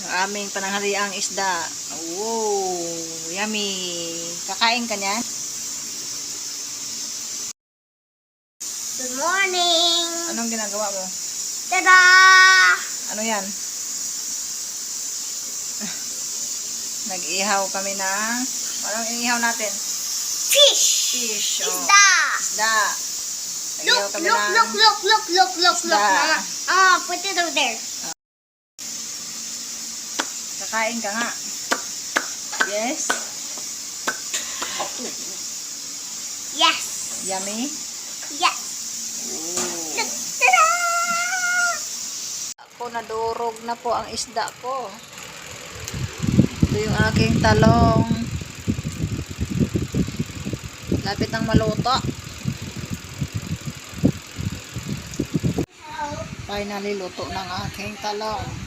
Ang aming pananghaliang isda. Wow, yummy. Kakain ka niyan? Good morning! Anong ginagawa mo? Tada! Ano yan? Nag-ihaw kami ng... Anong inihaw natin? Fish! Fish. Oh. Isda! Isda. Nag-ihaw Look, kami look, ng... look, isda. Mama. Put it over there. Kakain ka nga. Yes? Yes! Yummy? Yes! Ooh. Tada! Ako, nadurog na po ang isda ko. Ito yung aking talong. Lapit ng maluto. Finally, luto ng aking talong.